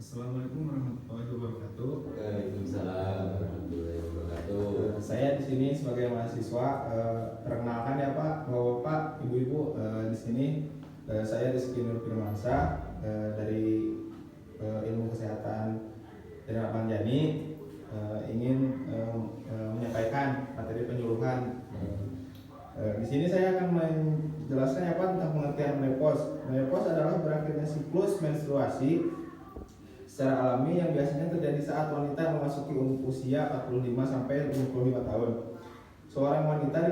Assalamualaikum warahmatullahi wabarakatuh. Waalaikumsalam warahmatullahi wabarakatuh. Saya di sini sebagai mahasiswa, perkenalkan ya Pak, Bapak, Ibu-ibu, di sini saya Rizky Nur Firmansyah dari Ilmu Kesehatan Jalan Panjani, ingin menyampaikan materi penyuluhan. Di sini saya akan menjelaskan ya Pak tentang pengertian menopause. Menopause adalah berakhirnya siklus menstruasi secara alami yang biasanya terjadi saat wanita memasuki usia 45 sampai 55 tahun. Seorang wanita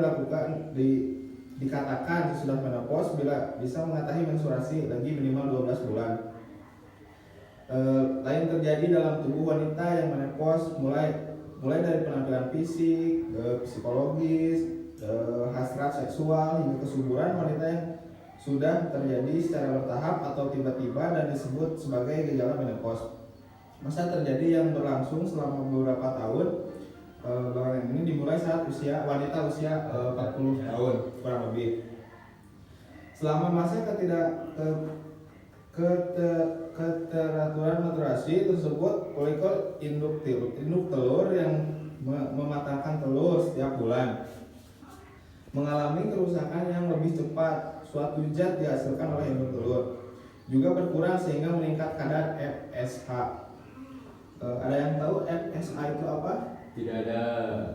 dikatakan sudah menopause bila bisa mengatasi menstruasi lagi minimal 12 bulan. Lain terjadi dalam tubuh wanita yang menopause mulai dari penampilan fisik, psikologis, hasrat seksual hingga kesuburan wanita yang sudah terjadi secara bertahap atau tiba-tiba dan disebut sebagai gejala menopause. Masa terjadi yang berlangsung selama beberapa tahun. Belakangan ini dimulai saat wanita usia 40 tahun kurang lebih. Selama masa keteraturan menstruasi tersebut, folikel induk telur yang mematangkan telur setiap bulan mengalami kerusakan yang lebih cepat. Suatu zat dihasilkan oleh induk telur juga berkurang sehingga meningkat kadar FSH. Ada yang tahu FSH itu apa? Tidak ada.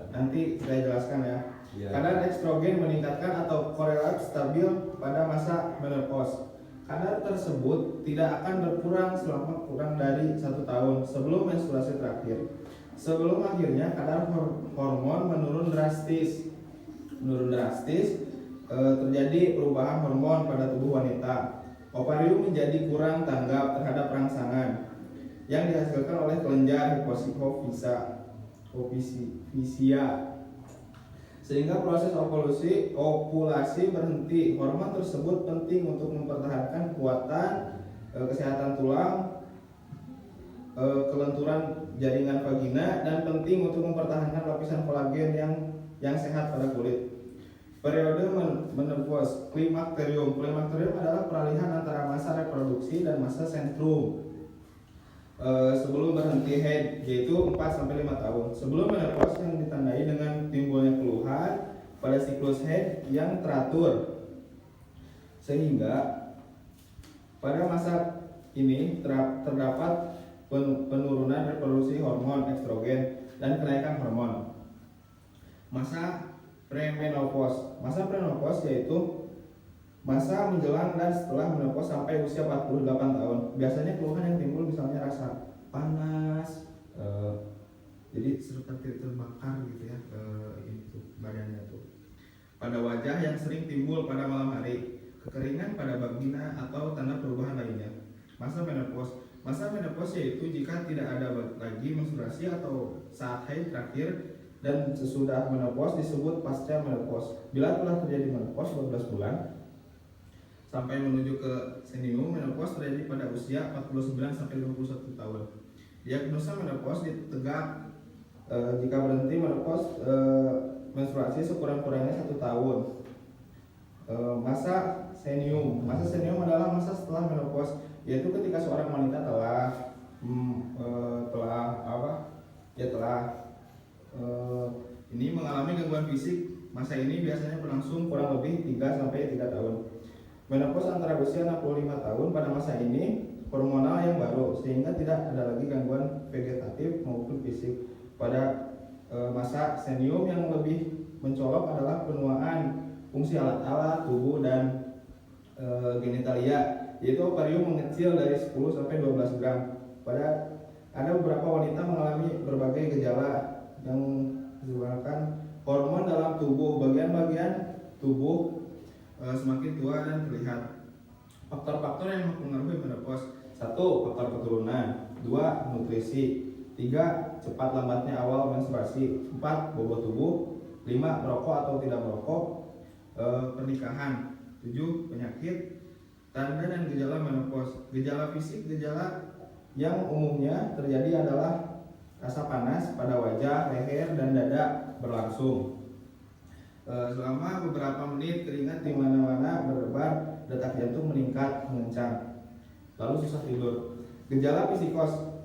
Nanti saya jelaskan ya. Ya. Kadar estrogen meningkatkan atau korelat stabil pada masa menopause. Kadar tersebut tidak akan berkurang selama kurang dari 1 tahun sebelum menstruasi terakhir. Sebelum akhirnya kadar hormon menurun drastis. Terjadi perubahan hormon pada tubuh wanita. Ovarium menjadi kurang tanggap terhadap rangsangan yang dihasilkan oleh kelenjar hipofisia, sehingga proses ovulasi berhenti. Hormon tersebut penting untuk mempertahankan kekuatan, kesehatan tulang, kelenturan jaringan vagina, dan penting untuk mempertahankan lapisan kolagen yang sehat pada kulit. Periode menopause, klimakterium. Klimakterium adalah peralihan antara masa reproduksi dan masa sentrum sebelum berhenti haid, yaitu 4-5 tahun. Sebelum menopause yang ditandai dengan timbulnya keluhan pada siklus haid yang teratur, sehingga pada masa ini terdapat penurunan reproduksi hormon estrogen dan kenaikan hormon. Masa premenopause. Masa premenopause yaitu masa menjelang dan setelah menopause sampai usia 48 tahun. Biasanya keluhan yang timbul misalnya rasa panas, jadi seperti terbakar gitu ya, ini tuh badannya tuh. Pada wajah yang sering timbul pada malam hari, kekeringan pada vagina atau tanda perubahan lainnya. Masa menopause. Masa menopause yaitu jika tidak ada lagi menstruasi atau saat haid terakhir dan sesudah menopause disebut pasca menopause. Bila telah terjadi menopause 12 bulan sampai menuju ke senium, menopause terjadi pada usia 49 sampai 51 tahun. Diagnosa menopause ditegak jika berhenti menopause menstruasi sekurang-kurangnya 1 tahun. Masa senium. Masa senium adalah masa setelah menopause, yaitu ketika seorang wanita telah ini mengalami gangguan fisik. Masa ini biasanya berlangsung kurang lebih 3-3 tahun. Menopause antara usia 65 tahun. Pada masa ini hormonal yang baru, sehingga tidak ada lagi gangguan vegetatif maupun fisik. Pada masa senium yang lebih mencolok adalah penuaan fungsi alat-alat tubuh dan genitalia, yaitu ovarium mengecil dari 10-12 gram. Ada beberapa wanita mengalami berbagai gejala yang disebabkan hormon dalam tubuh. Bagian-bagian tubuh semakin tua dan terlihat. Faktor-faktor yang mempengaruhi menopause: 1. Faktor keturunan. 2. Nutrisi. 3. Cepat lambatnya awal menstruasi. 4. Bobot tubuh. 5. Merokok atau tidak merokok. Pernikahan. 7. Penyakit. Tanda dan gejala menopause. Gejala fisik. Gejala yang umumnya terjadi adalah rasa panas pada wajah, leher, dan dada berlangsung selama beberapa menit, keringat di mana-mana berdebar, detak jantung meningkat mengencang, lalu susah tidur. Gejala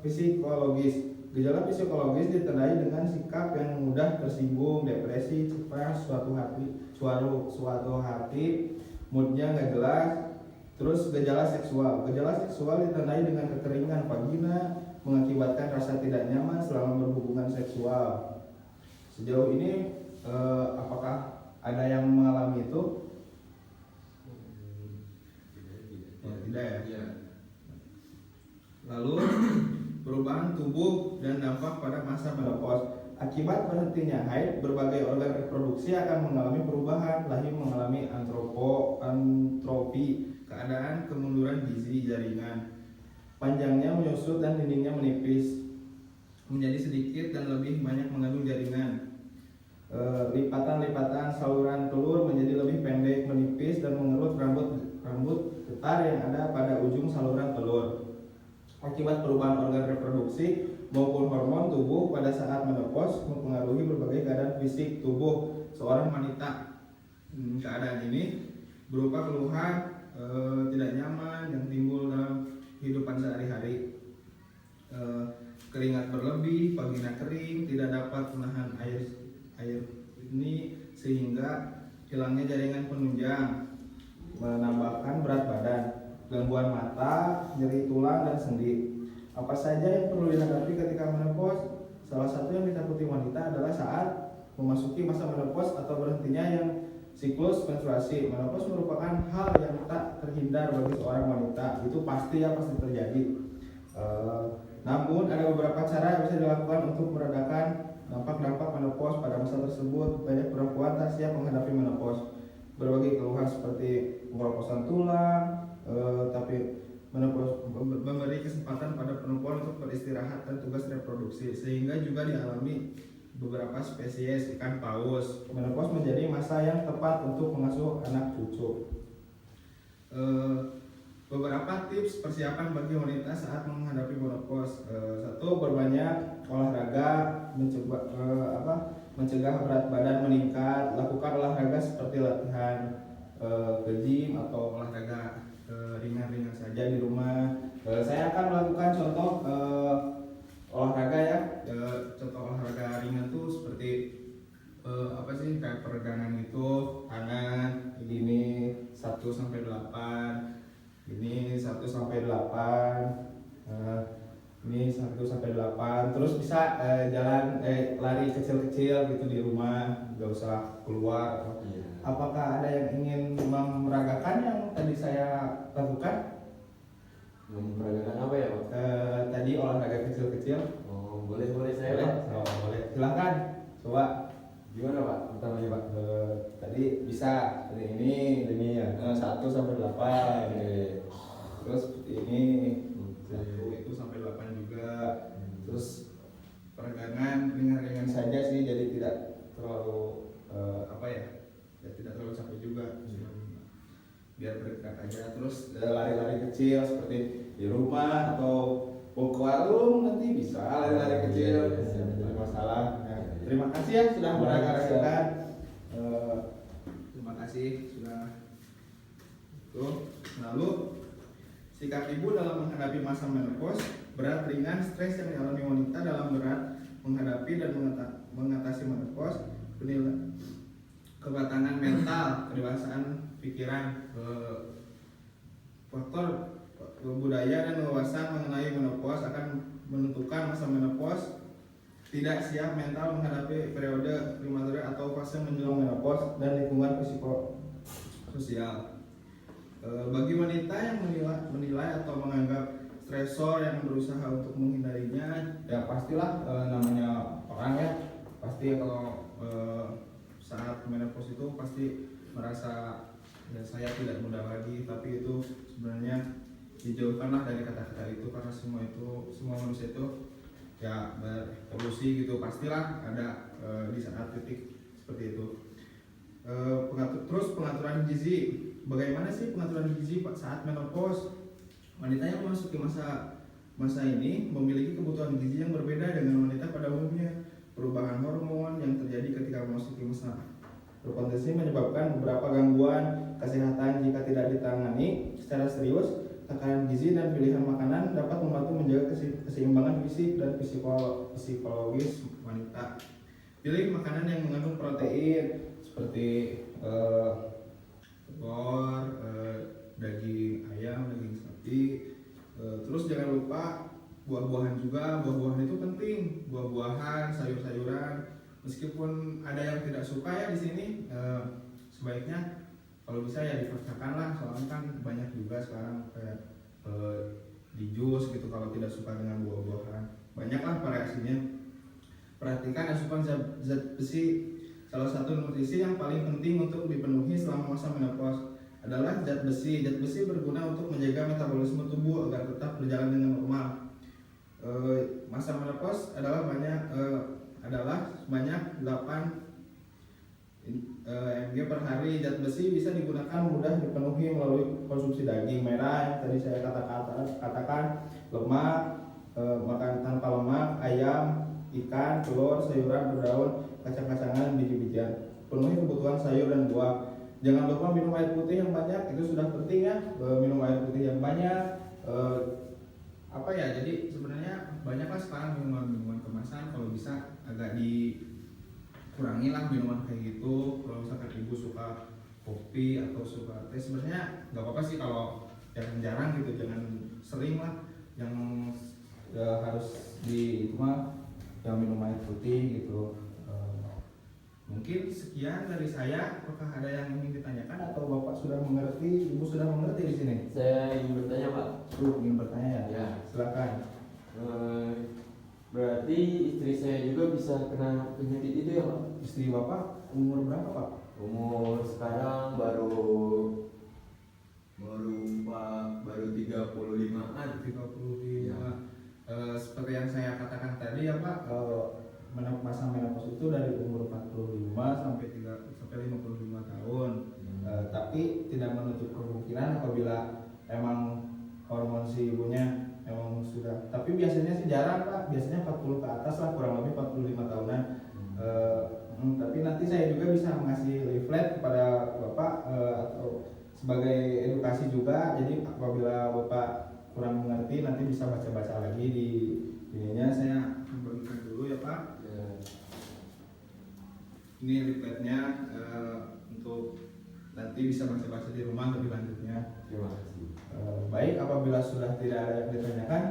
psikologis. Gejala psikologis ditandai dengan sikap yang mudah tersinggung, depresi, cemas, suatu hati, moodnya nggak jelas. Terus gejala seksual. Gejala seksual ditandai dengan kekeringan vagina, mengakibatkan rasa tidak nyaman selama berhubungan seksual. Sejauh ini apakah ada yang mengalami itu? Tidak ya. Lalu perubahan tubuh dan dampak pada masa menopause. Akibat berhentinya haid, berbagai organ reproduksi akan mengalami perubahan, lahir mengalami antropi, keadaan kemunduran gizi jaringan. Panjangnya menyusut dan dindingnya menipis, menjadi sedikit dan lebih banyak mengandung jaringan. Lipatan-lipatan saluran telur menjadi lebih pendek, menipis dan mengerut rambut getar yang ada pada ujung saluran telur. Akibat perubahan organ reproduksi maupun hormon tubuh pada saat menopause mempengaruhi berbagai keadaan fisik tubuh seorang wanita. Keadaan ini berupa keluhan tidak nyaman yang timbul dalam kehidupan sehari-hari, keringat berlebih, vagina kering, tidak dapat menahan air ini sehingga hilangnya jaringan penunjang, menambahkan berat badan, gangguan mata, nyeri tulang dan sendi. Apa saja yang perlu dihadapi ketika menopause? Salah satu yang ditakuti wanita adalah saat memasuki masa menopause atau berhentinya yang siklus menstruasi. Menopause merupakan hal yang tak terhindar bagi seorang wanita. Itu pasti terjadi. Namun ada beberapa cara yang bisa dilakukan untuk meredakan dampak-dampak menopause pada masa tersebut. Banyak perempuan tak siap menghadapi menopause. Berbagai keluhan seperti pengeroposan tulang, tapi menopause memberi kesempatan pada perempuan untuk beristirahat dan tugas reproduksi, sehingga juga dialami beberapa spesies ikan paus. Menopause menjadi masa yang tepat untuk mengasuh anak cucu. Beberapa tips persiapan bagi wanita saat menghadapi menopause. Satu, berbanyak olahraga, mencegah berat badan meningkat. Lakukan olahraga seperti latihan ke gym atau olahraga ringan-ringan saja di rumah. Saya akan melakukan contoh olahraga ya. Contoh olahraga ringan tuh seperti kayak peregangan itu, tangan begini 1-8. Ini 1-8, ini 1-8. Terus bisa lari kecil-kecil gitu di rumah, nggak usah keluar. Apakah ada yang ingin meragakan yang tadi saya lakukan? Memperagakan apa ya Pak? Tadi olahraga kecil-kecil. Oh boleh saya Pak. Boleh. Silakan. Coba. Gimana Pak? Pertamanya Pak? Tadi bisa ini ya 1-8. Terus seperti ini 1-8 juga. Terus peregangan ringan-ringan saja sih, jadi tidak terlalu tidak terlalu capek juga, biar bergerak aja. Terus lari-lari kecil seperti di rumah atau mau ke warung nanti bisa lari-lari kecil, tidak masalah. Terima kasih ya sudah meragakan. Terima kasih sudah. Lalu sikap ibu dalam menghadapi masa menopause: berat, ringan, stres yang dialami wanita dalam berat menghadapi dan mengatasi menopause, kematangan mental, kedewasaan pikiran, faktor budaya dan wawasan mengenai menopause akan menentukan masa menopause. Tidak siap mental menghadapi periode klimakterium atau fase menjelang menopause, dan lingkungan psikososial. Bagi wanita yang menilai atau menganggap stresor yang berusaha untuk menghindarinya, ya pastilah namanya orang ya, pasti kalau saat menopause itu pasti merasa ya saya tidak muda lagi, tapi itu sebenarnya dijauhkanlah dari kata-kata itu, karena semua manusia itu ya berevolusi gitu, pastilah ada di saat titik seperti itu. Terus pengaturan gizi. Bagaimana sih pengaturan gizi saat menopause? Wanita yang memasuki masa ini memiliki kebutuhan gizi yang berbeda dengan wanita pada umumnya. Perubahan hormon yang terjadi ketika memasuki masa berpotensi menyebabkan beberapa gangguan kesehatan jika tidak ditangani secara serius. tekanan gizi dan pilihan makanan dapat membantu menjaga keseimbangan fisik dan psikologis wanita. Pilih makanan yang mengandung protein seperti telur, daging ayam, daging sapi. Terus jangan lupa buah-buahan juga. Buah-buahan itu penting. Buah-buahan, sayur-sayuran. Meskipun ada yang tidak suka ya di sini, sebaiknya kalau bisa ya dipaksakan lah. Soalnya kan banyak juga sekarang kayak di jus gitu kalau tidak suka dengan buah-buahan. Banyaklah variasinya. Perhatikan asupan zat besi. Salah satu nutrisi yang paling penting untuk dipenuhi selama masa menopause adalah zat besi. Zat besi berguna untuk menjaga metabolisme tubuh agar tetap berjalan dengan normal. Masa menopause adalah sebanyak 8 mg per hari. Zat besi bisa digunakan mudah dipenuhi melalui konsumsi daging merah yang tadi saya katakan, lemak, makan tanpa lemak, ayam, ikan, telur, sayuran berdaun, kacang-kacangan, biji-bijian. Penuhi kebutuhan sayur dan buah. Jangan lupa minum air putih yang banyak, itu sudah penting ya. Minum air putih yang banyak. Jadi sebenarnya banyaklah sekarang minuman kemasan, kalau bisa agak dikurangi lah minuman kayak gitu. Kalau misalkan ibu suka kopi atau suka teh, sebenarnya nggak apa-apa sih kalau jarang-jarang gitu, jangan sering lah. Yang harus di itu mah yang minum air putih gitu. Mungkin sekian dari saya. Apakah ada yang ingin ditanyakan atau Bapak sudah mengerti, Ibu sudah mengerti di sini? Saya ingin bertanya Pak. Ingin bertanya ya? Ya. Silakan. Berarti istri saya juga bisa kena penyakit itu ya Pak? Istri Bapak umur berapa Pak? Umur sekarang baru 35-an. 35. Ya. Seperti yang saya katakan tadi ya Pak, masa menopause itu dari umur 45 sampai 55 tahun. Tapi tidak menutup kemungkinan apabila emang hormon si ibunya emang sudah, tapi biasanya sih jarang Pak, biasanya 40 ke atas lah, kurang lebih 45 tahunan. Tapi nanti saya juga bisa mengasih leaflet kepada Bapak atau sebagai edukasi juga. Jadi apabila Bapak kurang mengerti nanti bisa baca-baca lagi di ininya. Saya bagikan dulu ya Pak. Ini leafletnya untuk nanti bisa baca-baca di rumah lebih lanjutnya. Terima kasih. Baik, apabila sudah tidak ada yang ditanyakan,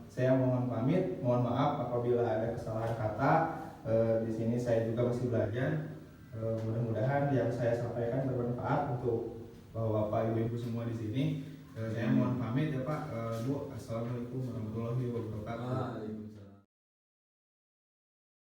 saya mohon pamit. Mohon maaf apabila ada kesalahan kata. Di sini saya juga masih belajar. Mudah-mudahan yang saya sampaikan bermanfaat untuk Bapak Ibu semua di sini. Saya mohon pamit ya Pak. Bu, assalamualaikum warahmatullahi wabarakatuh.